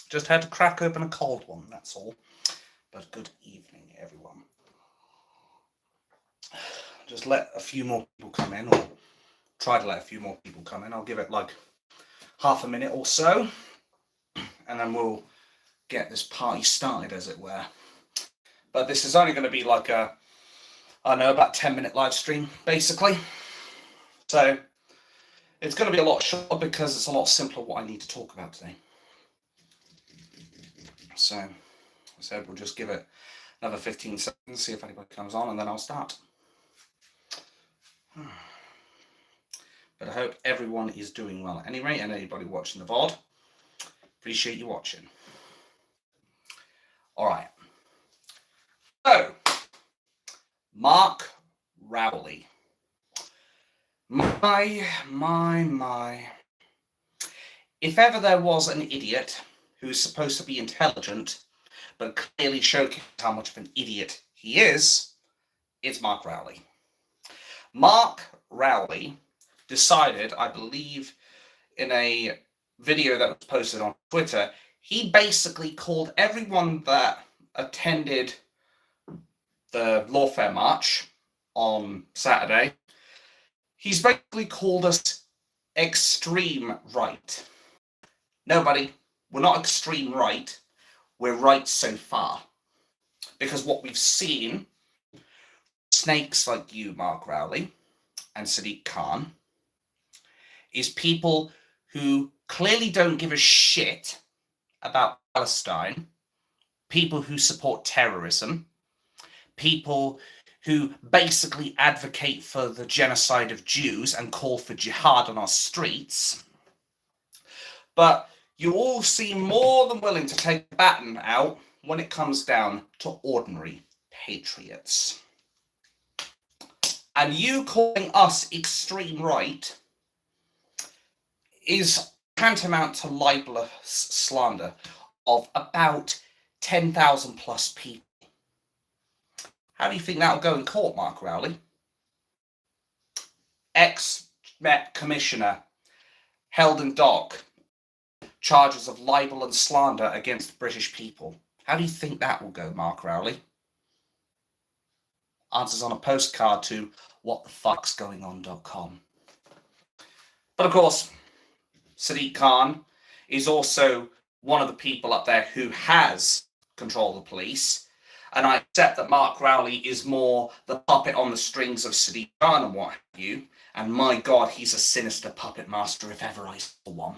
Just had to crack open a cold one, that's all. But good evening, everyone. Just let a few more people come in, or try to let a few more people come in. I'll give it like half a minute or so, and then we'll get this party started, as it were. But this is only going to be like about 10-minute live stream, basically. So it's going to be a lot shorter because it's a lot simpler what I need to talk about today. So I said we'll just give it another 15 seconds, see if anybody comes on, and then I'll start. But I hope everyone is doing well anyway, and anybody watching the VOD, appreciate you watching. All right. So, Mark Rowley. My. If ever there was an idiot who's supposed to be intelligent, but clearly showcased how much of an idiot he is, it's Mark Rowley. Mark Rowley decided, I believe, in a video that was posted on Twitter, he basically called everyone that attended the Lawfare March on Saturday, he's basically called us extreme right. No, buddy, we're not extreme right. We're right so far. Because what we've seen, snakes like you, Mark Rowley, and Sadiq Khan, is people who clearly don't give a shit about Palestine, people who support terrorism, people who basically advocate for the genocide of Jews and call for jihad on our streets. But you all seem more than willing to take the baton out when it comes down to ordinary patriots. And you calling us extreme right is tantamount to libelous slander of about 10,000 plus people. How do you think that'll go in court, Mark Rowley? Ex-Met Commissioner held in dock, charges of libel and slander against British people. How do you think that will go, Mark Rowley? Answers on a postcard to whatthefucksgoingon.com. But of course, Sadiq Khan is also one of the people up there who has control of the police. And I accept that Mark Rowley is more the puppet on the strings of Sadiq Khan and what have you. And my God, he's a sinister puppet master if ever I saw one.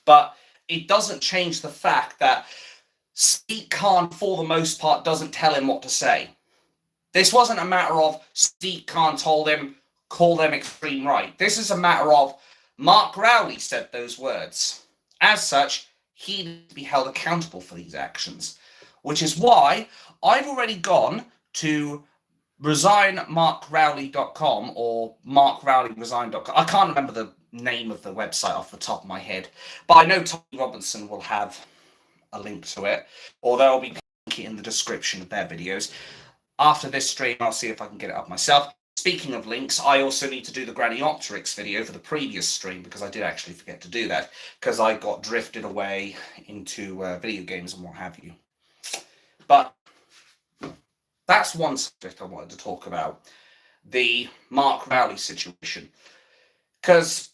But it doesn't change the fact that Sadiq Khan, for the most part, doesn't tell him what to say. This wasn't a matter of Sadiq Khan told him, call them extreme right. This is a matter of Mark Rowley said those words. As such, he needs to be held accountable for these actions. Which is why I've already gone to resignmarkrowley.com or markrowleyresign.com. I can't remember the name of the website off the top of my head, but I know Tommy Robinson will have a link to it, or they'll be linking it in the description of their videos. After this stream, I'll see if I can get it up myself. Speaking of links, I also need to do the Graniopteryx video for the previous stream because I did actually forget to do that because I got drifted away into video games and what have you. But that's one subject I wanted to talk about, the Mark Rowley situation. Because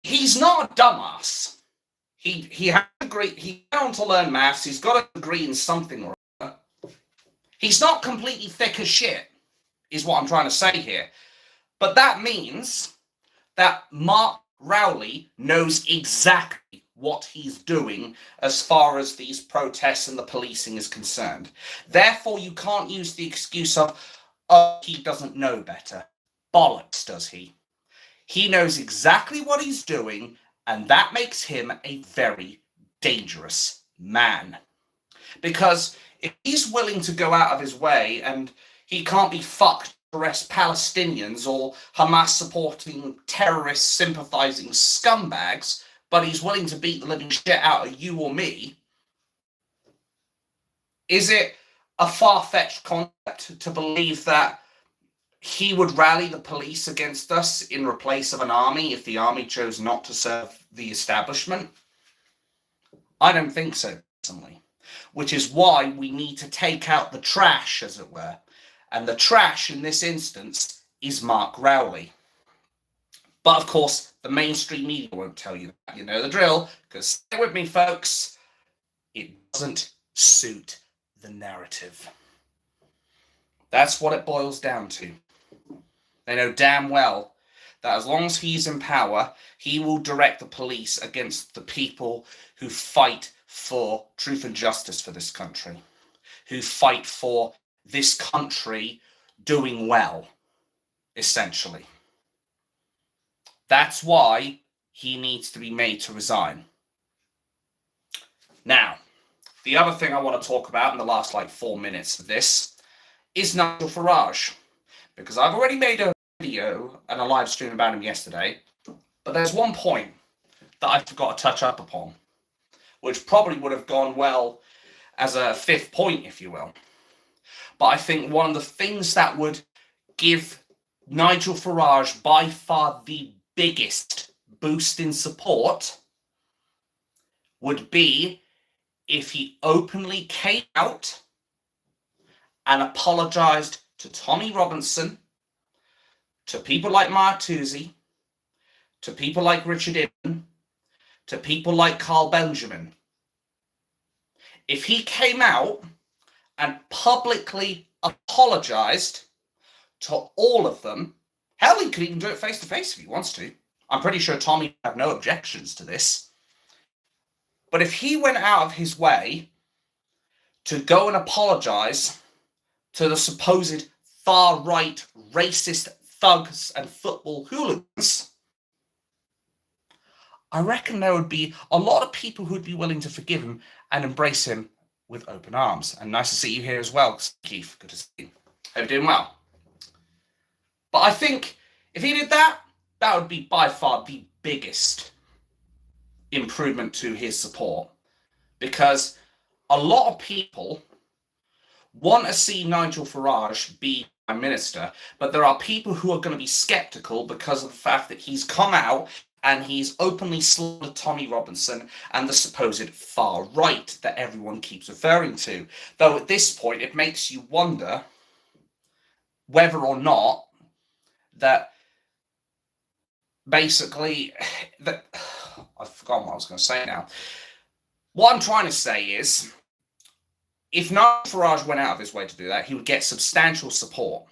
he's not a dumbass. He has a degree, he's going to learn maths, he's got a degree in something or other. He's not completely thick as shit, is what I'm trying to say here. But that means that Mark Rowley knows exactly what he's doing as far as these protests and the policing is concerned. Therefore, you can't use the excuse of, oh, he doesn't know better. Bollocks, does he? He knows exactly what he's doing, and that makes him a very dangerous man. Because if he's willing to go out of his way and he can't be fucked to arrest Palestinians or Hamas-supporting terrorist sympathizing scumbags, but he's willing to beat the living shit out of you or me, is it a far-fetched concept to believe that he would rally the police against us in replace of an army if the army chose not to serve the establishment? I don't think so, personally. Which is why we need to take out the trash, as it were. And the trash in this instance is Mark Rowley. But of course, the mainstream media won't tell you that. You know the drill, because stay with me, folks. It doesn't suit the narrative. That's what it boils down to. They know damn well that as long as he's in power, he will direct the police against the people who fight for truth and justice for this country, who fight for this country doing well, essentially. That's why he needs to be made to resign. Now, the other thing I want to talk about in the last 4 minutes of this is Nigel Farage, because I've already made a video and a live stream about him yesterday, but there's one point that I forgot to touch up upon, which probably would have gone well as a fifth point, if you will. But I think one of the things that would give Nigel Farage by far the biggest boost in support would be if he openly came out and apologised to Tommy Robinson, to people like Mark Rowley, to people like Richard Ibn, to people like Carl Benjamin. If he came out and publicly apologised to all of them, hell, he could even do it face to face if he wants to. I'm pretty sure Tommy would have no objections to this. But if he went out of his way to go and apologise to the supposed far-right racist thugs and football hooligans, I reckon there would be a lot of people who would be willing to forgive him and embrace him with open arms. And nice to see you here as well, Keith. Good to see you. Hope you're doing well. But I think if he did that, that would be by far the biggest improvement to his support. Because a lot of people want to see Nigel Farage be Prime Minister, but there are people who are going to be sceptical because of the fact that he's come out and he's openly slaughtered Tommy Robinson and the supposed far right that everyone keeps referring to. Though at this point, it makes you wonder whether or not that basically, that I've forgotten what I was going to say now. What I'm trying to say is, if Nigel Farage went out of his way to do that, he would get substantial support.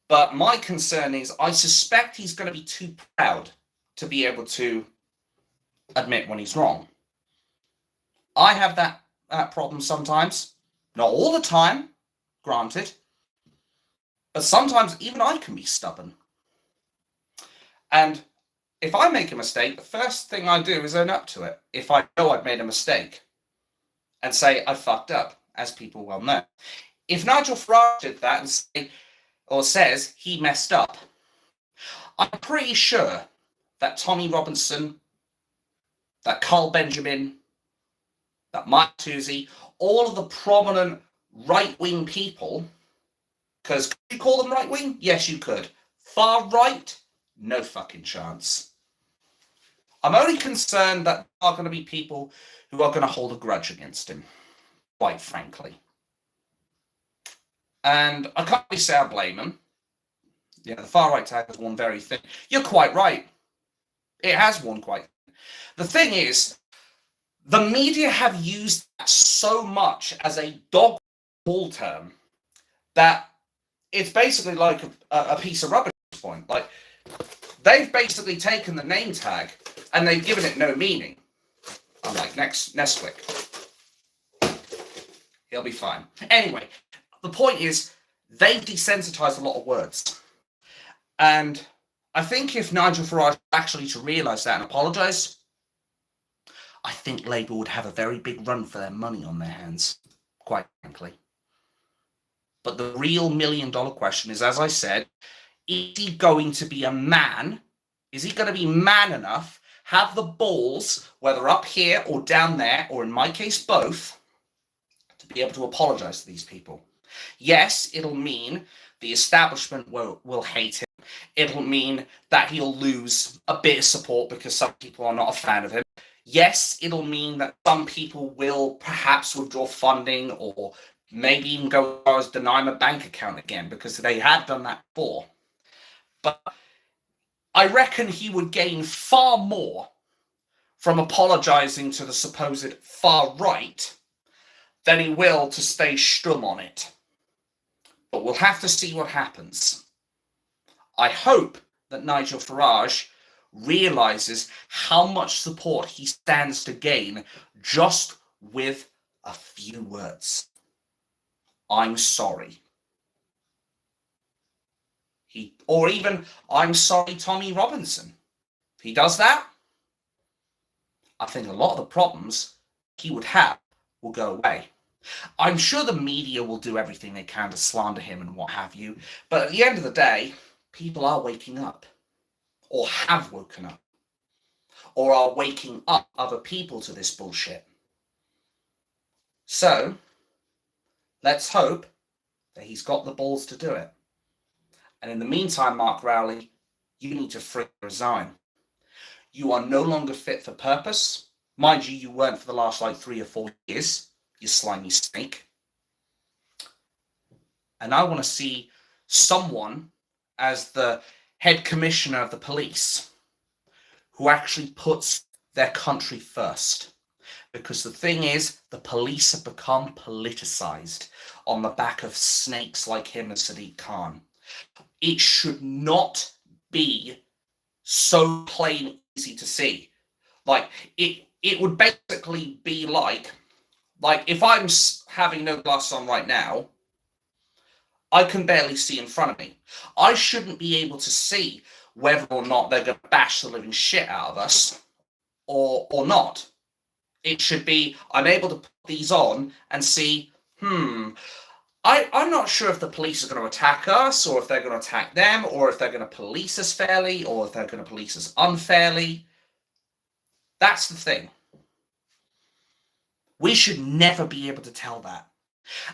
But my concern is, I suspect he's going to be too proud to be able to admit when he's wrong. I have that problem sometimes. Not all the time, granted. But sometimes even I can be stubborn. And if I make a mistake, the first thing I do is own up to it. If I know I've made a mistake. And say, I fucked up, as people well know. If Nigel Farage did that and says he messed up, I'm pretty sure that Tommy Robinson, that Carl Benjamin, that Mark Rowley, all of the prominent right-wing people, because could you call them right-wing? Yes, you could. Far right? No fucking chance. I'm only concerned that there are going to be people who are going to hold a grudge against him, quite frankly. And I can't really say I blame him. Yeah, the far-right tag has won very thin. You're quite right. It has won quite thin. The thing is, the media have used that so much as a dog ball term that it's basically like a piece of rubbish at this point. Like, they've basically taken the name tag and they've given it no meaning. Unlike Nesquik. He'll be fine. Anyway, the point is, they've desensitized a lot of words. And I think if Nigel Farage actually to realise that and apologise, I think Labour would have a very big run for their money on their hands, quite frankly. But the real million-dollar question is, as I said, is he going to be a man? Is he going to be man enough, have the balls, whether up here or down there, or in my case, both, to be able to apologise to these people? Yes, it'll mean the establishment will hate him. It'll mean that he'll lose a bit of support because some people are not a fan of him. Yes, it'll mean that some people will perhaps withdraw funding or maybe even go as far as deny my bank account again, because they had done that before. But I reckon he would gain far more from apologising to the supposed far right than he will to stay stum on it. But we'll have to see what happens. I hope that Nigel Farage realises how much support he stands to gain just with a few words. I'm sorry. Or even, I'm sorry, Tommy Robinson. If he does that, I think a lot of the problems he would have will go away. I'm sure the media will do everything they can to slander him and what have you, but at the end of the day, people are waking up, or have woken up, or are waking up other people to this bullshit. So, let's hope that he's got the balls to do it. And in the meantime, Mark Rowley, you need to resign. You are no longer fit for purpose. Mind you, you weren't for the last 3 or 4 years, you slimy snake. And I want to see someone as the head commissioner of the police who actually puts their country first. Because the thing is, the police have become politicized on the back of snakes like him and Sadiq Khan. It should not be so plain easy to see. It would basically be like if I'm having no glasses on right now, I can barely see in front of me. I shouldn't be able to see whether or not they're going to bash the living shit out of us or not. It should be, I'm able to put these on and see, I'm not sure if the police are going to attack us, or if they're going to attack them, or if they're going to police us fairly, or if they're going to police us unfairly. That's the thing. We should never be able to tell that.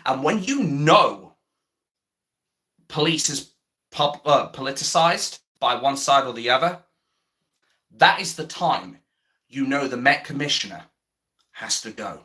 And when you know police is politicized by one side or the other, that is the time you know the Met Commissioner has to go.